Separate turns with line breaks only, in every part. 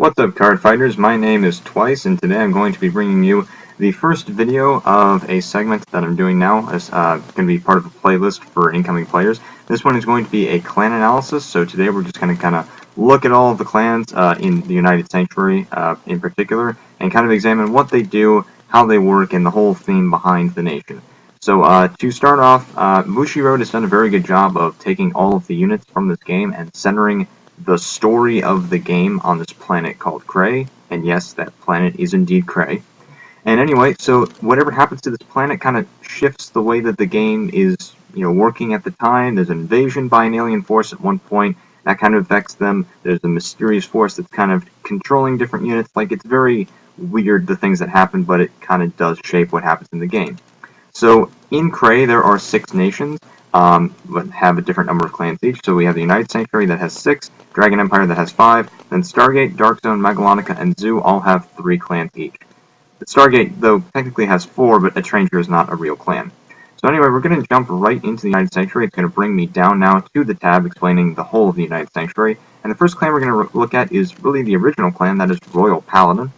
What's up, card fighters? My name is Twice, and today I'm going to be bringing you the first video of a segment that I'm doing now. It's going to be part of a playlist for incoming players. This one is going to be a clan analysis, so today we're just going to kind of look at all of the clans in the United Sanctuary in particular, and kind of examine what they do, how they work, and the whole theme behind the nation. So to start off, Bushiroad has done a very good job of taking all of the units from this game and centering the story of the game on this planet called Cray, and yes, that planet is indeed Cray. And anyway, so whatever happens to this planet kind of shifts the way that the game is, working at the time. There's an invasion by an alien force at one point that kind of affects them. There's a mysterious force that's kind of controlling different units. Like, it's very weird, the things that happen, but it kind of does shape what happens in the game. So in Cray, there are 6 nations. But have a different number of clans each. So we have the United Sanctuary that has 6, Dragon Empire that has 5, then Stargate, Darkzone, Megalonica, and Zoo all have 3 clans each. The Stargate, though, technically has 4, but a Stranger is not a real clan. So anyway, we're going to jump right into the United Sanctuary. It's going to bring me down now to the tab explaining the whole of the United Sanctuary. And the first clan we're going to look at is really the original clan, that is Royal Paladin.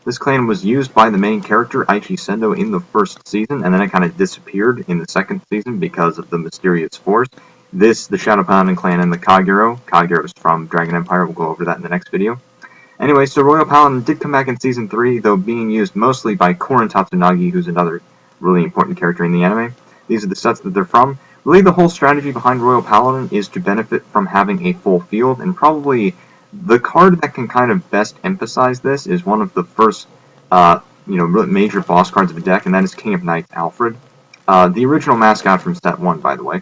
This clan was used by the main character, Aichi Sendo, in the first season, and then it kind of disappeared in the second season because of the mysterious force. The Shadow Paladin clan, and the Kagero. Kagero is from Dragon Empire. We'll go over that in the next video. Anyway, so Royal Paladin did come back in Season 3, though being used mostly by Korin Tatsunagi, who's another really important character in the anime. These are the sets that they're from. Really, the whole strategy behind Royal Paladin is to benefit from having a full field, and probably the card that can kind of best emphasize this is one of the first, major boss cards of the deck, and that is King of Knights Alfred. The original mascot from Set 1, by the way.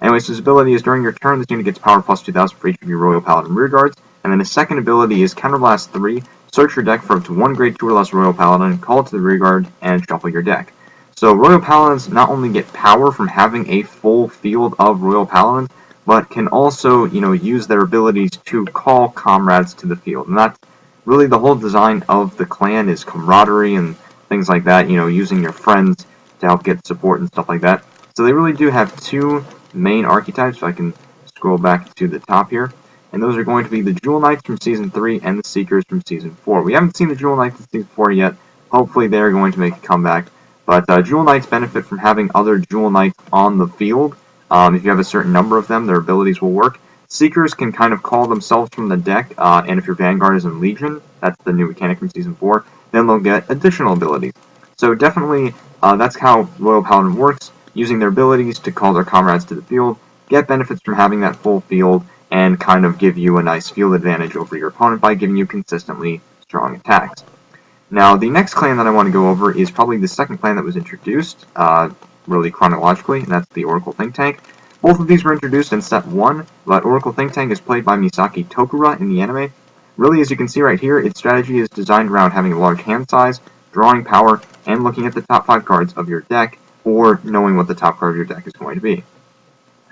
Anyways, his ability is during your turn, this unit gets power plus 2,000 for each of your Royal Paladin rearguards, and then his second ability is Counterblast 3, search your deck for up to 1 grade 2 or less Royal Paladin, call it to the rearguard, and shuffle your deck. So Royal Paladins not only get power from having a full field of Royal Paladins, but can also, use their abilities to call comrades to the field. And that's really the whole design of the clan, is camaraderie and things like that, using your friends to help get support and stuff like that. So they really do have 2 main archetypes. If I can scroll back to the top here. And those are going to be the Jewel Knights from Season 3 and the Seekers from Season 4. We haven't seen the Jewel Knights in Season 4 yet. Hopefully they're going to make a comeback. But Jewel Knights benefit from having other Jewel Knights on the field. If you have a certain number of them, their abilities will work. Seekers can kind of call themselves from the deck, and if your Vanguard is in Legion, that's the new mechanic from Season 4, then they'll get additional abilities. So definitely, that's how Royal Paladin works, using their abilities to call their comrades to the field, get benefits from having that full field, and kind of give you a nice field advantage over your opponent by giving you consistently strong attacks. Now, the next clan that I want to go over is probably the second clan that was introduced, really chronologically, and that's the Oracle Think Tank. Both of these were introduced in Set 1, but Oracle Think Tank is played by Misaki Tokura in the anime. Really, as you can see right here, its strategy is designed around having a large hand size, drawing power, and looking at the top 5 cards of your deck, or knowing what the top card of your deck is going to be.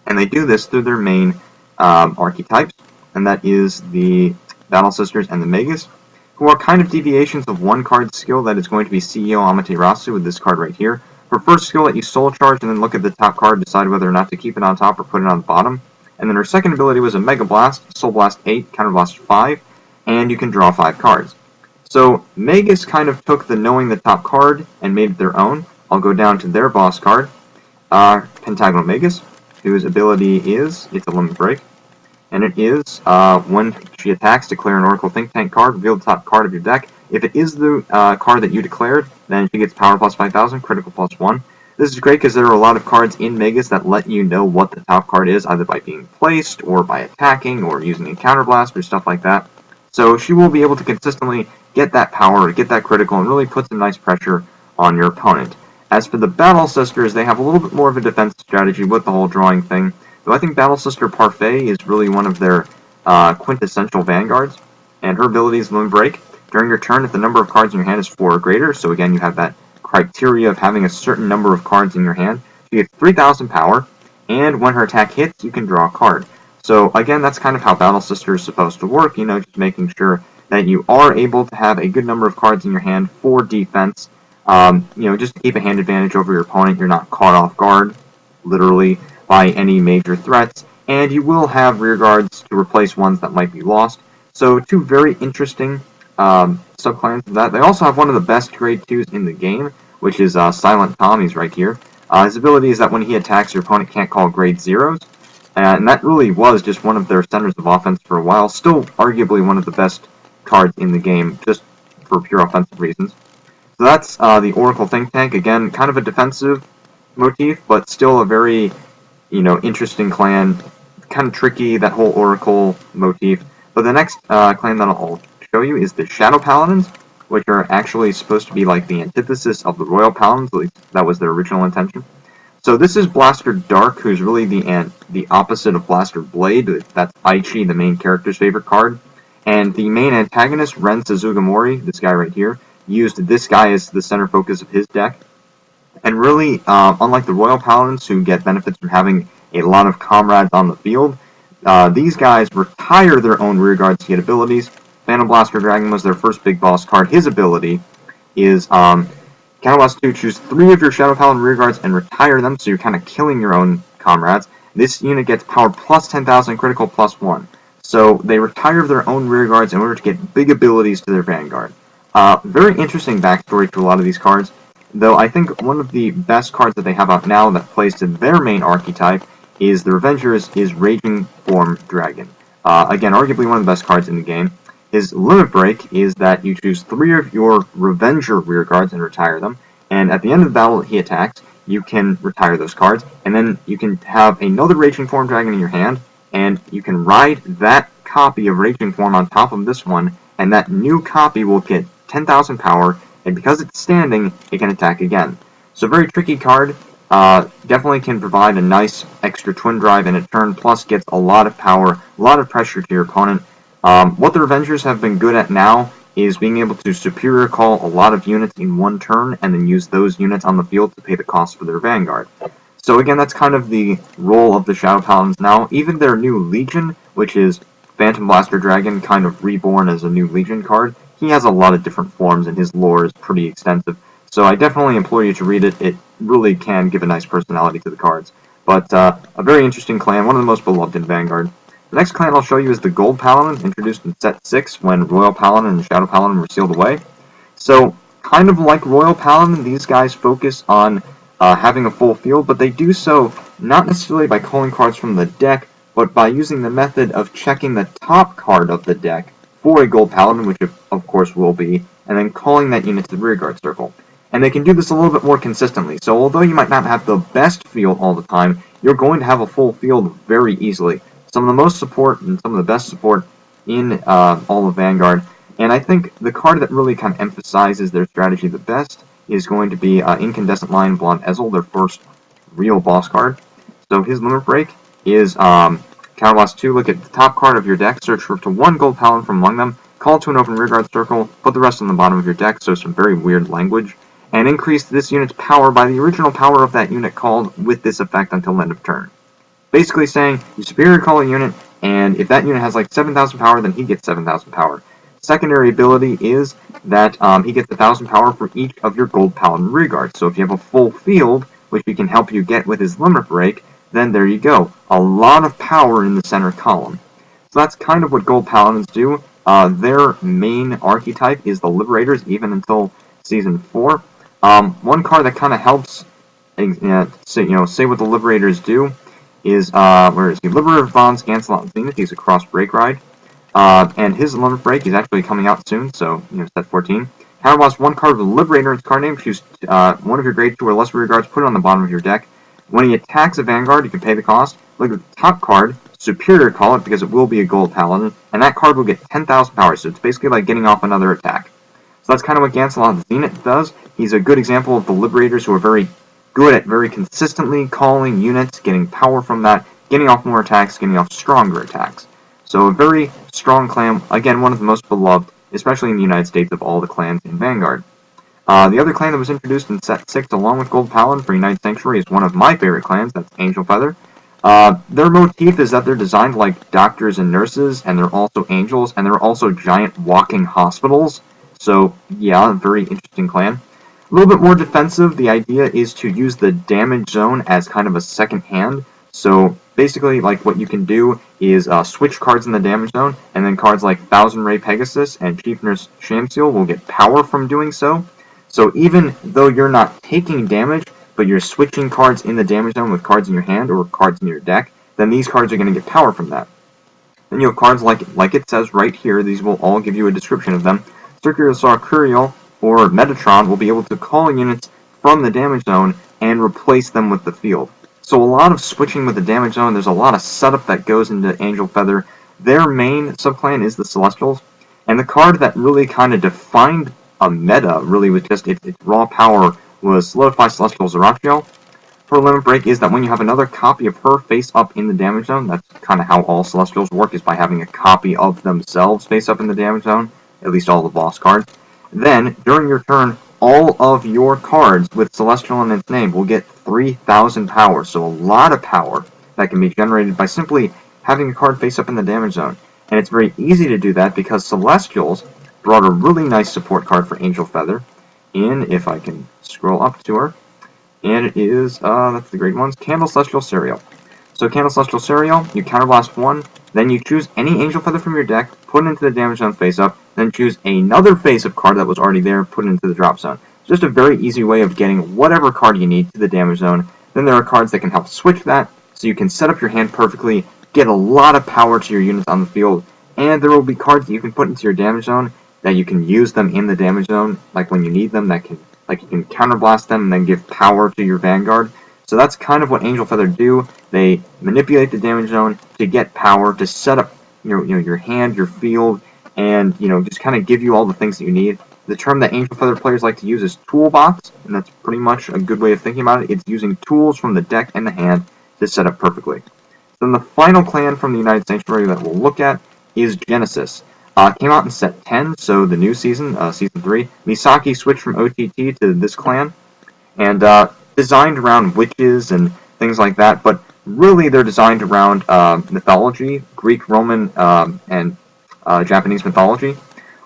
And they do this through their main archetypes, and that is the Battle Sisters and the Magus, who are kind of deviations of one card skill that is going to be CEO Amaterasu with this card right here. For first skill, let you soul charge and then look at the top card, decide whether or not to keep it on top or put it on the bottom. And then her second ability was a Mega Blast, Soul Blast 8, Counter Blast 5, and you can draw 5 cards. So Magus kind of took the knowing the top card and made it their own. I'll go down to their boss card, Pentagonal Magus, whose ability is, it's a Limit Break, and it is, when she attacks, declare an Oracle Think Tank card, reveal the top card of your deck. If it is the card that you declared, then she gets power plus 5,000, critical plus 1. This is great because there are a lot of cards in Magus that let you know what the top card is, either by being placed, or by attacking, or using a counterblast, or stuff like that. So she will be able to consistently get that power, get that critical, and really put some nice pressure on your opponent. As for the Battle Sisters, they have a little bit more of a defense strategy with the whole drawing thing. Though I think Battle Sister Parfait is really one of their quintessential vanguards, and her ability is Limit Break. During your turn, if the number of cards in your hand is 4 or greater, so again you have that criteria of having a certain number of cards in your hand, she gets 3,000 power, and when her attack hits, you can draw a card. So again, that's kind of how Battle Sister is supposed to work, just making sure that you are able to have a good number of cards in your hand for defense, just to keep a hand advantage over your opponent. You're not caught off guard, literally, by any major threats, and you will have rear guards to replace ones that might be lost. So 2 very interesting subclans of that. They also have one of the best grade 2s in the game, which is Silent Tom. He's right here. His ability is that when he attacks, your opponent can't call grade 0s. And that really was just one of their centers of offense for a while. Still arguably one of the best cards in the game, just for pure offensive reasons. So that's the Oracle Think Tank. Again, kind of a defensive motif, but still a very, interesting clan. Kind of tricky, that whole Oracle motif. But the next clan that I'll show you is the Shadow Paladins, which are actually supposed to be like the antithesis of the Royal Paladins. At least that was their original intention. So this is Blaster Dark, who's really the opposite of Blaster Blade. That's Aichi, the main character's favorite card. And the main antagonist, Ren Suzugamori, this guy right here, used this guy as the center focus of his deck. And really, unlike the Royal Paladins, who get benefits from having a lot of comrades on the field, these guys retire their own rearguards to get abilities. Phantom Blaster Dragon was their first big boss card. His ability is Counterblast 2, choose 3 of your Shadow Paladin rearguards and retire them, so you're kind of killing your own comrades. This unit gets power plus 10,000, critical plus 1. So they retire their own rearguards in order to get big abilities to their vanguard. Very interesting backstory to a lot of these cards, though I think one of the best cards that they have out now that plays to their main archetype is the Revenger's is Raging Form Dragon. Again, arguably one of the best cards in the game. His limit break is that you choose 3 of your Revenger rearguards and retire them, and at the end of the battle he attacks, you can retire those cards, and then you can have another Raging Form Dragon in your hand, and you can ride that copy of Raging Form on top of this one, and that new copy will get 10,000 power, and because it's standing, it can attack again. So very tricky card, definitely can provide a nice extra twin drive in a turn, plus gets a lot of power, a lot of pressure to your opponent. What the Revengers have been good at now is being able to superior call a lot of units in one turn and then use those units on the field to pay the cost for their vanguard. So again, that's kind of the role of the Shadow Paladins now. Even their new Legion, which is Phantom Blaster Dragon, kind of reborn as a new Legion card, he has a lot of different forms and his lore is pretty extensive. So I definitely implore you to read it. It really can give a nice personality to the cards. But a very interesting clan, one of the most beloved in Vanguard. The next clan I'll show you is the Gold Paladin, introduced in set 6 when Royal Paladin and Shadow Paladin were sealed away. So, kind of like Royal Paladin, these guys focus on having a full field, but they do so not necessarily by calling cards from the deck, but by using the method of checking the top card of the deck for a Gold Paladin, which of course will be, and then calling that unit to the rearguard circle. And they can do this a little bit more consistently, so although you might not have the best field all the time, you're going to have a full field very easily. Some of the most support and some of the best support in all of Vanguard. And I think the card that really kind of emphasizes their strategy the best is going to be Incandescent Lion Blonde Ezel, their first real boss card. So his limit break is Counterblast 2, look at the top card of your deck, search for up to 1 Gold Paladin from among them, call to an open rearguard circle, put the rest on the bottom of your deck, so some very weird language, and increase this unit's power by the original power of that unit called with this effect until the end of turn. Basically saying, you superior call a unit, and if that unit has like 7,000 power, then he gets 7,000 power. Secondary ability is that he gets 1,000 power for each of your Gold Paladin rearguards. So if you have a full field, which he can help you get with his limit break, then there you go. A lot of power in the center column. So that's kind of what Gold Paladins do. Their main archetype is the Liberators, even until Season 4. One card that kind of helps say what the Liberators do is, where is he? Liberator of Bonds, Gancelot Zenith. He's a cross break ride. And his limit break is actually coming out soon, so, set 14. Counterblast 1 card with a Liberator in its card name. Choose one of your grade 2 or less rearguards, put it on the bottom of your deck. When he attacks a Vanguard, you can pay the cost. Look at the top card, superior call it, because it will be a Gold Paladin, and that card will get 10,000 power, so it's basically like getting off another attack. So that's kind of what Gancelot Zenith does. He's a good example of the Liberators who are very good at very consistently calling units, getting power from that, getting off more attacks, getting off stronger attacks. So a very strong clan, again, one of the most beloved, especially in the United States, of all the clans in Vanguard. The other clan that was introduced in set 6 along with Gold Paladin for United Sanctuary is one of my favorite clans, that's Angel Feather. Their motif is that they're designed like doctors and nurses, and they're also angels, and they're also giant walking hospitals. So, yeah, a very interesting clan. A little bit more defensive, the idea is to use the damage zone as kind of a second hand. So basically, like, what you can do is switch cards in the damage zone, and then cards like Thousand Ray Pegasus and Chief Nurse Shamseal will get power from doing so. So even though you're not taking damage, but you're switching cards in the damage zone with cards in your hand or cards in your deck, then these cards are going to get power from that. Then you have cards like it says right here, these will all give you a description of them. Circular Saw Curiel or Metatron will be able to call units from the damage zone and replace them with the field. So a lot of switching with the damage zone, there's a lot of setup that goes into Angel Feather. Their main subclan is the Celestials, and the card that really kind of defined a meta, really with just its raw power, was Solidify Celestial Zerachiel. Her limit break is that when you have another copy of her face up in the damage zone, that's kind of how all Celestials work, is by having a copy of themselves face up in the damage zone, at least all the boss cards. Then, during your turn, all of your cards with Celestial in its name will get 3,000 power, so a lot of power that can be generated by simply having a card face up in the damage zone. And it's very easy to do that because Celestials brought a really nice support card for Angel Feather in, if I can scroll up to her, and it is, that's the great ones, Candle Celestial Serial. So Candle Celestial Serial, you counterblast one, then you choose any Angel Feather from your deck, put it into the damage zone face up, then choose another face up card that was already there, put it into the drop zone. It's just a very easy way of getting whatever card you need to the damage zone. Then there are cards that can help switch that, so you can set up your hand perfectly, get a lot of power to your units on the field, and there will be cards that you can put into your damage zone that you can use them in the damage zone, like when you need them, that can, like, you can counterblast them and then give power to your Vanguard. So that's kind of what Angel Feather do. They manipulate the damage zone to get power, to set up your hand, your field, and just kind of give you all the things that you need. The term that Angel Feather players like to use is toolbox, and that's pretty much a good way of thinking about it. It's using tools from the deck and the hand to set up perfectly. Then the final clan from the United Sanctuary that we'll look at is Genesis. Came out in set 10, so the new season, season 3. Misaki switched from OTT to this clan, and designed around witches and things like that, but really they're designed around mythology, Greek, Roman, and Japanese mythology.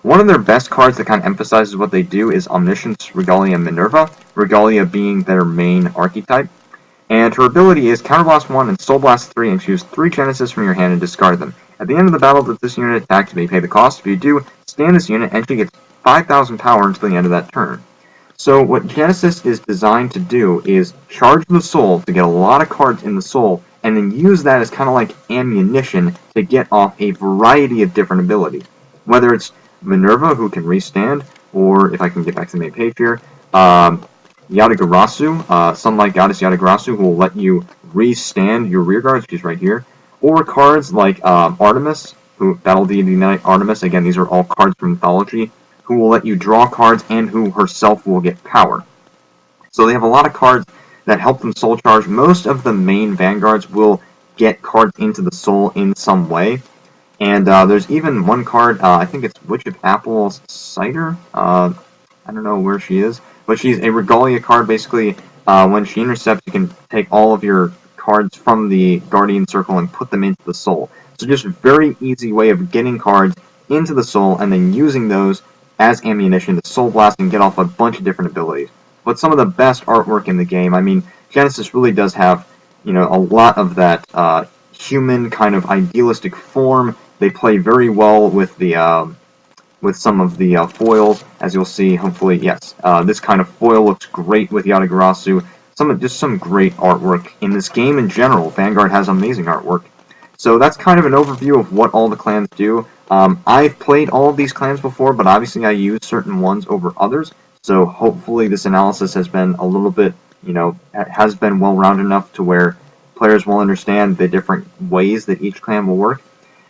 One of their best cards that kind of emphasizes what they do is Omniscience, Regalia, Minerva, Regalia being their main archetype. And her ability is Counterblast 1 and Soul Blast 3 and choose 3 Genesis from your hand and discard them. At the end of the battle that this unit attacks, you may pay the cost. If you do, stand this unit and she gets 5,000 power until the end of that turn. So what Genesis is designed to do is charge the soul to get a lot of cards in the soul, and then use that as kind of like ammunition to get off a variety of different abilities. Whether it's Minerva, who can restand, or if I can get back to the main page here, Yatagarasu, Sunlight Goddess Yatagarasu, who will let you restand your rear guards, which is right here. Or cards like Artemis, who Battle Deity Knight Artemis, again these are all cards from mythology, who will let you draw cards and who herself will get power. So they have a lot of cards that help them soul charge. Most of the main Vanguards will get cards into the soul in some way. And there's even one card, I think it's Witch of Apple Cider, I don't know where she is, but she's a Regalia card. Basically, when she intercepts, you can take all of your cards from the Guardian Circle and put them into the soul. So just a very easy way of getting cards into the soul and then using those as ammunition to soul blast and get off a bunch of different abilities. But some of the best artwork in the game. I mean, Genesis really does have, a lot of that human kind of idealistic form. They play very well with the with some of the foils, as you'll see. Hopefully, yes, this kind of foil looks great with Yatagarasu. Just some great artwork in this game in general. Vanguard has amazing artwork. So that's kind of an overview of what all the clans do. I've played all of these clans before, but obviously I use certain ones over others. So hopefully this analysis has been a little bit, has been well-rounded enough to where players will understand the different ways that each clan will work.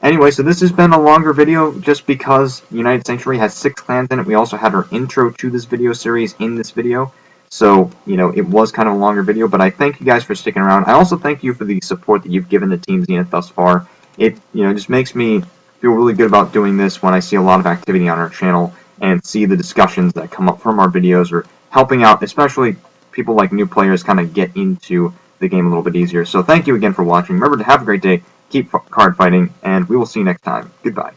Anyway, so this has been a longer video just because United Sanctuary has 6 clans in it. We also had our intro to this video series in this video. So, it was kind of a longer video, but I thank you guys for sticking around. I also thank you for the support that you've given to Team Zenith thus far. It, just makes me feel really good about doing this when I see a lot of activity on our channel and see the discussions that come up from our videos, or helping out, especially people like new players, kind of get into the game a little bit easier. So thank you again for watching. Remember to have a great day, keep card fighting, and we will see you next time. Goodbye.